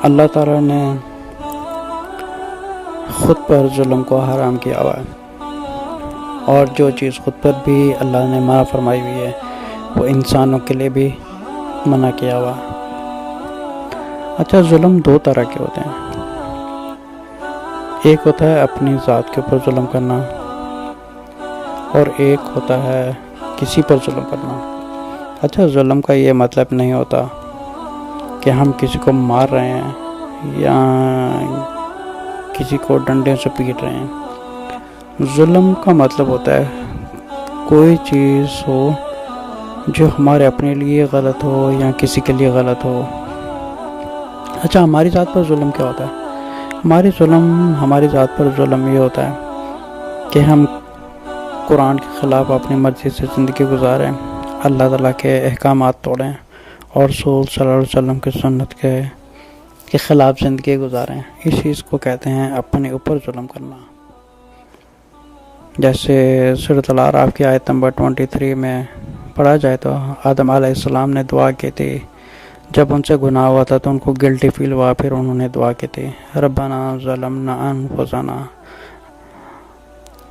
اللہ تعالیٰ نے خود پر ظلم کو حرام کیا ہوا ہے، اور جو چیز خود پر بھی اللہ نے منع فرمائی ہوئی ہے وہ انسانوں کے لیے بھی منع کیا ہوا ہے۔ اچھا، ظلم دو طرح کے ہوتے ہیں، ایک ہوتا ہے اپنی ذات کے اوپر ظلم کرنا، اور ایک ہوتا ہے کسی پر ظلم کرنا۔ اچھا، ظلم کا یہ مطلب نہیں ہوتا کہ ہم کسی کو مار رہے ہیں یا کسی کو ڈنڈے سے پیٹ رہے ہیں۔ ظلم کا مطلب ہوتا ہے کوئی چیز ہو جو ہمارے اپنے لیے غلط ہو یا کسی کے لیے غلط ہو۔ اچھا، ہماری ذات پر ظلم کیا ہوتا ہے؟ ہماری ذات پر ظلم یہ ہوتا ہے کہ ہم قرآن کے خلاف اپنی مرضی سے زندگی گزاریں، اللہ تعالیٰ کے احکامات توڑیں، اور رسول صلی اللہ علیہ وسلم کی سنت کے خلاف زندگی گزاریں۔ اس چیز کو کہتے ہیں اپنے اوپر ظلم کرنا۔ جیسے سورۃ الاعراف کی آیت نمبر 23 میں پڑھا جائے تو آدم علیہ السلام نے دعا کی تھی، جب ان سے گناہ ہوا تھا تو ان کو گلٹی فیل ہوا، پھر انہوں نے دعا کی تھی، ربنا ظلمنا انفسنا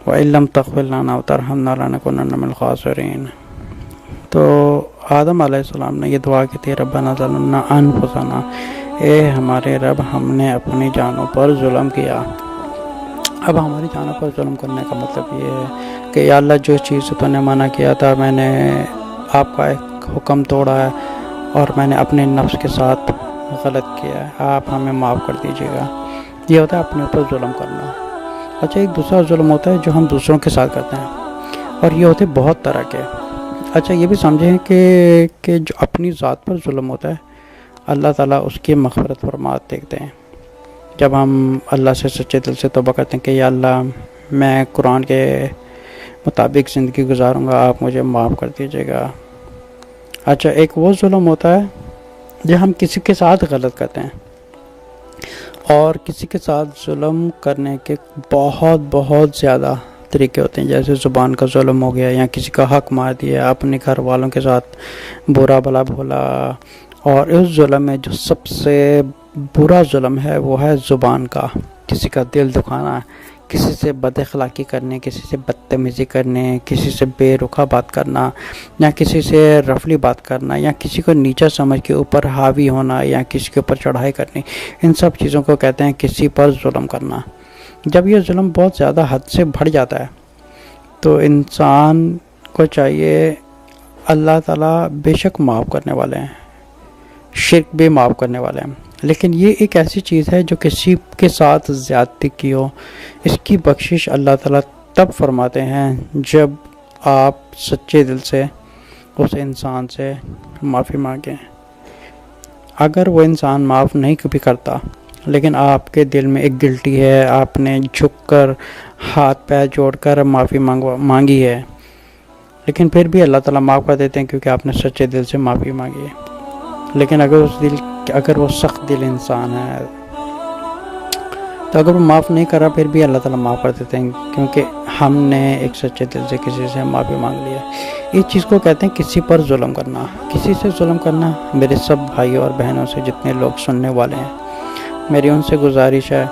وَإِن لَّمْ تَغْفِرْ لَنَا وَتَرْحَمْنَا لَنَكُونَنَّ مِنَ الْخَاسِرِينَ۔ تو آدم علیہ السلام نے یہ دعا کی تھی، ربنا ظلمنا انفسنا، اے ہمارے رب ہم نے اپنی جانوں پر ظلم کیا۔ اب ہماری جانوں پر ظلم کرنے کا مطلب یہ ہے کہ یا اللہ، جو چیز تو نے منع کیا تھا، میں نے آپ کا ایک حکم توڑا ہے اور میں نے اپنے نفس کے ساتھ غلط کیا ہے، آپ ہمیں معاف کر دیجیے گا۔ یہ ہوتا ہے اپنے اوپر ظلم کرنا۔ اچھا، ایک دوسرا ظلم ہوتا ہے جو ہم دوسروں کے ساتھ کرتے ہیں، اور یہ ہوتے بہت طرح کے۔ اچھا، یہ بھی سمجھیں کہ جو اپنی ذات پر ظلم ہوتا ہے، اللہ تعالیٰ اس کی مغفرت فرمات دیکھتے ہیں۔ جب ہم اللہ سے سچے دل سے توبہ کرتے ہیں کہ یا اللہ، میں قرآن کے مطابق زندگی گزاروں گا، آپ مجھے معاف کر دیجیے گا۔ اچھا، ایک وہ ظلم ہوتا ہے جو ہم کسی کے ساتھ غلط کرتے ہیں، اور کسی کے ساتھ ظلم کرنے کے بہت زیادہ طریقے ہوتے ہیں، جیسے زبان کا ظلم ہو گیا، یا کسی کا حق مار دیا، اپنے گھر والوں کے ساتھ برا بھلا بولا۔ اور اس ظلم میں جو سب سے برا ظلم ہے وہ ہے زبان کا، کسی کا دل دکھانا، کسی سے بد اخلاقی کرنے، کسی سے بدتمیزی کرنے، کسی سے بے رخا بات کرنا، یا کسی سے رفلی بات کرنا، یا کسی کو نیچا سمجھ کے اوپر حاوی ہونا، یا کسی کے اوپر چڑھائی کرنی۔ ان سب چیزوں کو کہتے ہیں کسی پر ظلم کرنا۔ جب یہ ظلم بہت زیادہ حد سے بڑھ جاتا ہے تو انسان کو چاہیے، اللہ تعالیٰ بے شک معاف کرنے والے ہیں، شرک بھی معاف کرنے والے ہیں، لیکن یہ ایک ایسی چیز ہے جو کسی کے ساتھ زیادتی کی ہو، اس کی بخشش اللہ تعالیٰ تب فرماتے ہیں جب آپ سچے دل سے اس انسان سے معافی مانگیں۔ اگر وہ انسان معاف نہیں کبھی کرتا، لیکن آپ کے دل میں ایک گلٹی ہے، آپ نے جھک کر ہاتھ پیر جوڑ کر معافی مانگی ہے، لیکن پھر بھی اللہ تعالیٰ معاف کر دیتے ہیں کیونکہ آپ نے سچے دل سے معافی مانگی ہے۔ لیکن اگر وہ سخت دل انسان ہے تو اگر وہ معاف نہیں کرا پھر بھی اللہ تعالیٰ معاف کر دیتے ہیں، کیونکہ ہم نے ایک سچے دل سے کسی سے معافی مانگ لیا۔ اس چیز کو کہتے ہیں کسی پر ظلم کرنا۔ کسی سے ظلم کرنا، میرے سب بھائیوں اور بہنوں سے جتنے لوگ سننے والے ہیں، میری ان سے گزارش ہے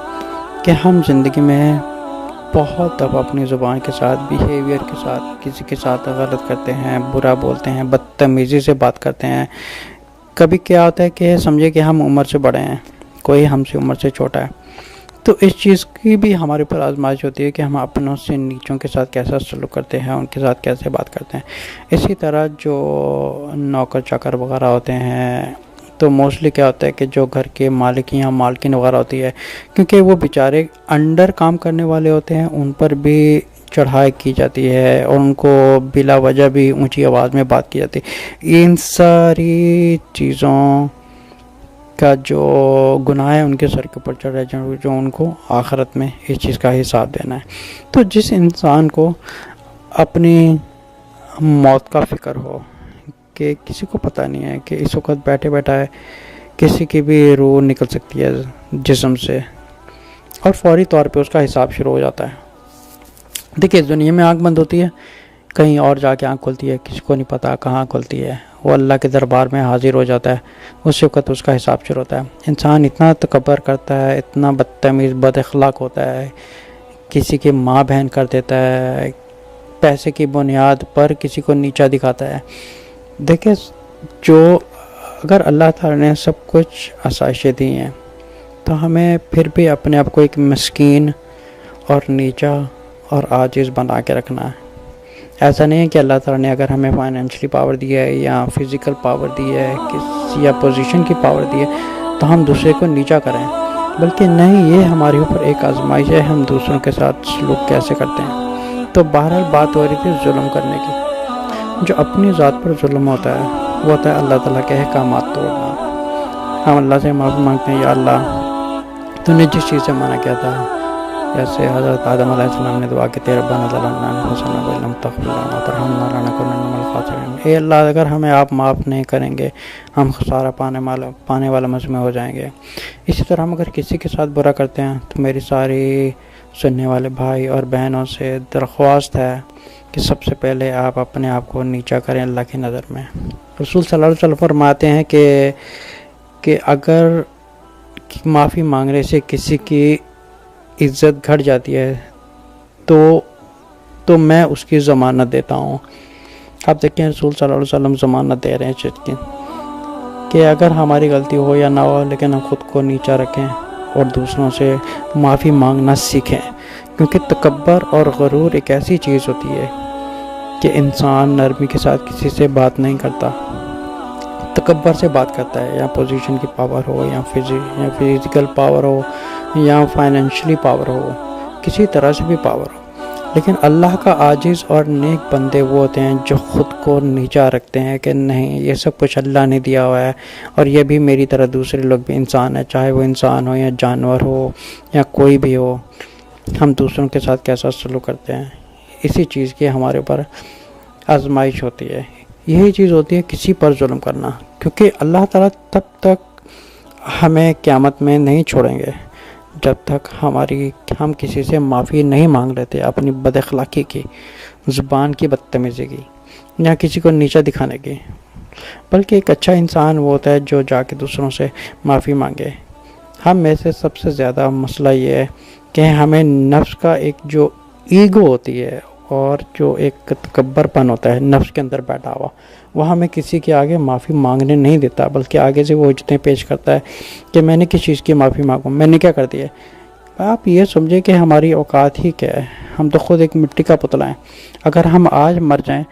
کہ ہم زندگی میں بہت دفعہ اپنی زبان کے ساتھ، بیہیویئر کے ساتھ کسی کے ساتھ غلط کرتے ہیں، برا بولتے ہیں، بدتمیزی سے بات کرتے ہیں۔ کبھی کیا ہوتا ہے کہ سمجھے کہ ہم عمر سے بڑے ہیں، کوئی ہم سے عمر سے چھوٹا ہے، تو اس چیز کی بھی ہمارے اوپر آزمائش ہوتی ہے کہ ہم اپنوں سے نیچوں کے ساتھ کیسا سلوک کرتے ہیں، ان کے ساتھ کیسے بات کرتے ہیں۔ اسی طرح جو نوکر چاکر وغیرہ ہوتے ہیں، تو موسٹلی کیا ہوتا ہے کہ جو گھر کے مالک یا مالکین وغیرہ ہوتی ہے، کیونکہ وہ بیچارے انڈر کام کرنے والے ہوتے ہیں، ان پر بھی چڑھائی کی جاتی ہے اور ان کو بلا وجہ بھی اونچی آواز میں بات کی جاتی ہے۔ ان ساری چیزوں کا جو گناہ ہے ان کے سر کے اوپر چڑھ رہا ہے، جو ان کو آخرت میں اس چیز کا حساب دینا ہے۔ تو جس انسان کو اپنی موت کا فکر ہو کہ کسی کو پتہ نہیں ہے کہ اس وقت بیٹھے بیٹھا ہے کسی کی بھی روح نکل سکتی ہے جسم سے، اور فوری طور پہ اس کا حساب شروع ہو جاتا ہے۔ دیکھیے، دنیا میں آنکھ بند ہوتی ہے، کہیں اور جا کے آنکھ کھلتی ہے، کسی کو نہیں پتہ کہاں کھلتی ہے، وہ اللہ کے دربار میں حاضر ہو جاتا ہے، اس وقت اس کا حساب شروع ہوتا ہے۔ انسان اتنا تکبر کرتا ہے، اتنا بدتمیز بد اخلاق ہوتا ہے، کسی کی ماں بہن کر دیتا ہے، پیسے کی بنیاد پر کسی کو نیچا دکھاتا ہے۔ دیکھیں، جو اگر اللہ تعالیٰ نے سب کچھ آسائشیں دی ہیں تو ہمیں پھر بھی اپنے آپ کو ایک مسکین اور نیچا اور عاجز بنا کے رکھنا ہے۔ ایسا نہیں ہے کہ اللہ تعالیٰ نے اگر ہمیں فائنینشلی پاور دی ہے یا فزیکل پاور دی ہے یا پوزیشن کی پاور دی ہے تو ہم دوسرے کو نیچا کریں، بلکہ نہیں، یہ ہمارے اوپر ایک آزمائش ہے، ہم دوسروں کے ساتھ سلوک کیسے کرتے ہیں۔ تو بہرحال بات ہو رہی تھی ظلم کرنے کی۔ جو اپنی ذات پر ظلم ہوتا ہے وہ ہوتا ہے اللہ تعالیٰ کے احکامات توڑنا۔ ہم اللہ سے معافی مانگتے ہیں، یا اللہ تو نے جس چیز سے منع کیا تھا، جیسے حضرت آدم علیہ السلام نے دعا کی تھی ربنا ظلمنا انفسنا وان لم تغفر لنا وترحمنا لنکونن من الخاسرین، اے اللہ اگر ہمیں آپ معاف نہیں کریں گے ہم خسارہ پانے والا مجمع ہو جائیں گے۔ اسی طرح ہم اگر کسی کے ساتھ برا کرتے ہیں تو میری ساری سننے والے بھائی اور بہنوں سے درخواست ہے کہ سب سے پہلے آپ اپنے آپ کو نیچا کریں اللہ کی نظر میں۔ رسول صلی اللہ علیہ وسلم فرماتے ہیں کہ اگر معافی مانگنے سے کسی کی عزت گھٹ جاتی ہے تو میں اس کی ضمانت دیتا ہوں۔ آپ دیکھیں رسول صلی اللہ علیہ وسلم ضمانت دے رہے ہیں چیز کی کہ اگر ہماری غلطی ہو یا نہ ہو لیکن ہم خود کو نیچا رکھیں اور دوسروں سے معافی مانگنا سیکھیں، کیونکہ تکبر اور غرور ایک ایسی چیز ہوتی ہے کہ انسان نرمی کے ساتھ کسی سے بات نہیں کرتا، تکبر سے بات کرتا ہے، یا پوزیشن کی پاور ہو یا فزیکل پاور ہو یا فائنینشلی پاور ہو، کسی طرح سے بھی پاور ہو۔ لیکن اللہ کا عاجز اور نیک بندے وہ ہوتے ہیں جو خود کو نیچا رکھتے ہیں کہ نہیں، یہ سب کچھ اللہ نے دیا ہوا ہے اور یہ بھی میری طرح دوسرے لوگ بھی انسان ہیں، چاہے وہ انسان ہو یا جانور ہو یا کوئی بھی ہو، ہم دوسروں کے ساتھ کیسا سلوک کرتے ہیں، اسی چیز کی ہمارے اوپر آزمائش ہوتی ہے۔ یہی چیز ہوتی ہے کسی پر ظلم کرنا، کیونکہ اللہ تعالیٰ تب تک ہمیں قیامت میں نہیں چھوڑیں گے جب تک ہم کسی سے معافی نہیں مانگ لیتے اپنی بد اخلاقی کی، زبان کی بدتمیزی کی یا کسی کو نیچا دکھانے کی، بلکہ ایک اچھا انسان وہ ہوتا ہے جو جا کے دوسروں سے معافی مانگے۔ ہم میں سے سب سے زیادہ مسئلہ یہ ہے کہ ہمیں نفس کا ایک جو ایگو ہوتی ہے اور جو ایک تکبر پن ہوتا ہے نفس کے اندر بیٹھا ہوا، وہ ہمیں کسی کے آگے معافی مانگنے نہیں دیتا، بلکہ آگے سے وہ اجتیں پیش کرتا ہے کہ میں نے کس چیز کی معافی مانگوں، میں نے کیا کر دیا ہے۔ آپ یہ سمجھیں کہ ہماری اوقات ہی کیا ہے، ہم تو خود ایک مٹی کا پتلا ہیں۔ اگر ہم آج مر جائیں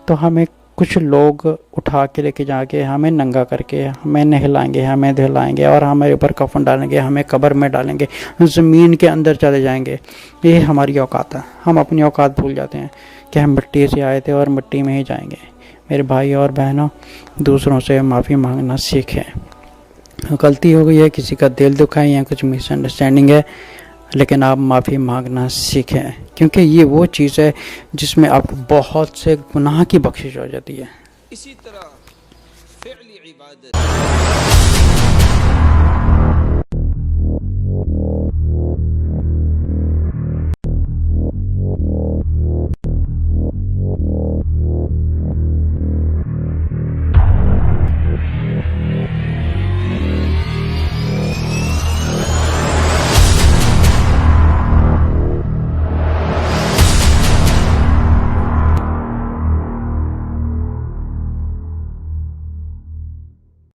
تو ہمیں کچھ لوگ اٹھا کے لے کے جا کے ہمیں ننگا کر کے ہمیں نہلائیں گے، ہمیں دہلائیں گے اور ہمارے اوپر کفن ڈالیں گے، ہمیں قبر میں ڈالیں گے، زمین کے اندر چلے جائیں گے۔ یہ ہماری اوقات ہے۔ ہم اپنی اوقات بھول جاتے ہیں کہ ہم مٹی سے آئے تھے اور مٹی میں ہی جائیں گے۔ میرے بھائی اور بہنوں، دوسروں سے معافی مانگنا سیکھیں۔ غلطی ہو گئی ہے، کسی کا دل دکھا ہے یا کچھ مس انڈرسٹینڈنگ ہے، لیکن آپ معافی مانگنا سیکھیں، کیونکہ یہ وہ چیز ہے جس میں آپ کو بہت سے گناہ کی بخشش ہو جاتی ہے۔ اسی طرح فعل عبادت